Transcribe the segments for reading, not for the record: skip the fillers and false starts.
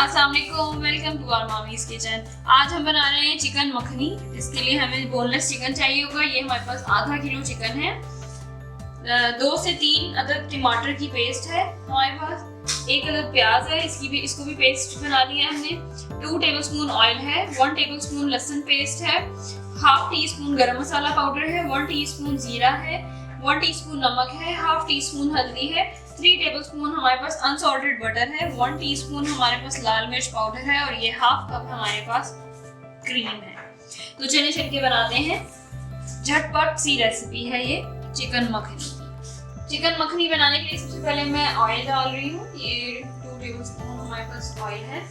अस्सलाम वालेकुम, welcome to our मामीज किचन। आज हम बना रहे हैं चिकन मखनी। इसके लिए हमें बोनलेस चिकन चाहिए होगा। ये हमारे पास आधा किलो चिकन है। 2 से 3 अदद टमाटर की पेस्ट है हमारे पास। 1 अदद प्याज है, इसको भी पेस्ट बना लिया है हमने। 2 टेबलस्पून ऑयल है। 1 टेबलस्पून लहसुन पेस्ट है। हाफ टी स्पून गरम मसाला पाउडर है। 1 टीस्पून जीरा है। 1 टीस्पून नमक है। हाफ टी स्पून हल्दी है। 3 टेबलस्पून हमारे पास अनसॉल्टेड बटर है। 1 टीस्पून हमारे पास लाल मिर्च पाउडर है और ये हाफ कप हमारे पास क्रीम है। तो चलिए चल के बनाते हैं। झटपट सी रेसिपी है ये चिकन मखनी। चिकन मखनी बनाने के लिए सबसे पहले मैं ऑयल डाल रही हूँ। ये 2 टेबलस्पून हमारे पास ऑयल है।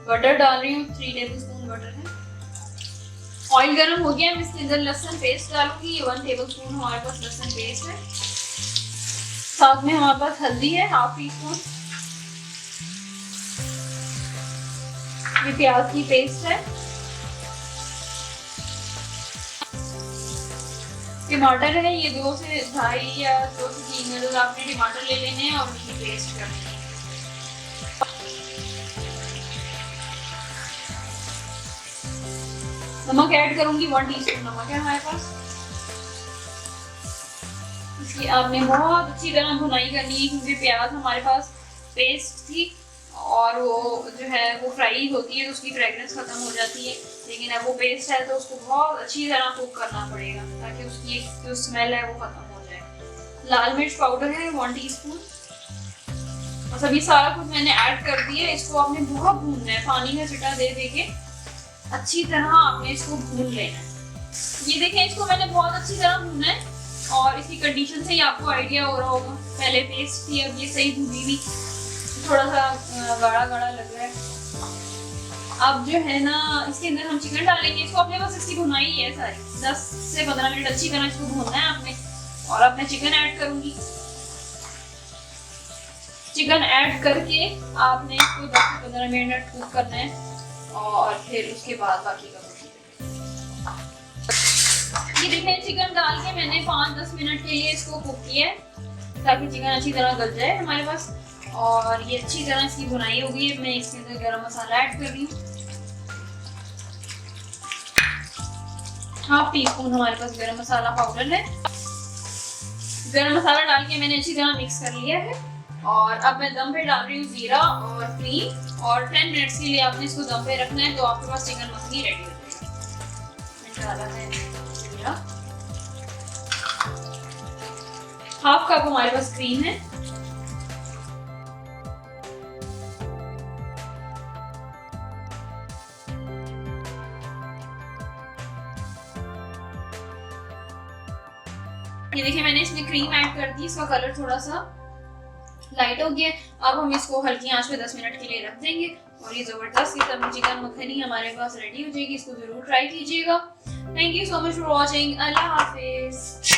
बटर डाल रही हूँ, 3 टेबलस्पून बटर है। ऑयल गर्म हो गया, मैं इसके अंदर लहसुन पेस्ट डालूंगी। ये 1 टेबलस्पून हमारे पास लहसुन पेस्ट है। साथ में हमारे पास हल्दी है, हाफ टी स्पून। ये प्याज की पेस्ट है। टमाटर है, ये 2 से 2.5 या 2 से 3 अदद आपने टमाटर ले लेने हैं और उनकी पेस्ट करनी है। नमक ऐड करूंगी, 1 टीस्पून नमक है हमारे पास। इसकी आपने बहुत अच्छी तरह भुनाई करनी है क्योंकि प्याज हमारे पास पेस्ट थी और वो जो है वो फ्राई होती है तो उसकी फ्रेगनेंस खत्म हो जाती है। लेकिन अब वो पेस्ट है तो उसको बहुत अच्छी तरह कुक करना पड़ेगा ताकि उसकी जो स्मेल है वो खत्म हो जाए। लाल मिर्च पाउडर है 1 टीस्पून। बस अभी सारा कुछ मैंने ऐड कर दिया। इसको आपने बहुत भूनना है, पानी का छिटा दे के अच्छी तरह आपने इसको भून लेना है। ये देखें, इसको मैंने बहुत अच्छी तरह भूना है और इसकी कंडीशन से ही आपको आइडिया हो रहा होगा। पहले पेस्ट थी, अब ये सही भुनी हुई, थोड़ा सा गाढ़ा गाढ़ा लग रहा है। अब जो है ना इसके अंदर हम चिकन डालेंगे। इसको अपने बस इसकी भुनाई है सारी, 10 से 15 मिनट अच्छी तरह इसको भूनना है आपने। और अब मैं चिकन ऐड करूंगी। चिकन ऐड करके आपने इसको 10 से 15 मिनट कुक करना है और फिर उसके बाद बाकी का ये देखें, चिकन डाल के मैंने 5-10 मिनट के लिए इसको कुक किया है ताकि चिकन अच्छी तरह गल जाए हमारे पास। और ये अच्छी तरह इसकी भुनाई हो गई है। मैं इसके अंदर गरम मसाला ऐड कर रही हूँ। हाफ टी स्पून हमारे पास गरम मसाला पाउडर है। गरम मसाला डाल के मैंने अच्छी तरह मिक्स कर लिया है। और अब मैं दम पे डाल रही हूँ जीरा और क्रीम और 10 मिनट्स के लिए आपने इसको दम पे रखना है तो आपके पास चिकन मखनी रेडी हो जाएगी। मैंने डाला है जीरा। हाफ कप हमारे पास क्रीम है। ये देखिए, मैंने इसमें क्रीम ऐड कर दी। इसका कलर थोड़ा सा लाइट हो गया। अब हम इसको हल्की आंच पे 10 मिनट के लिए रख देंगे और ये जबरदस्त किस्म चिकन मखनी हमारे पास रेडी हो जाएगी। इसको जरूर ट्राई कीजिएगा। Thank you so much for watching. Allah Hafiz.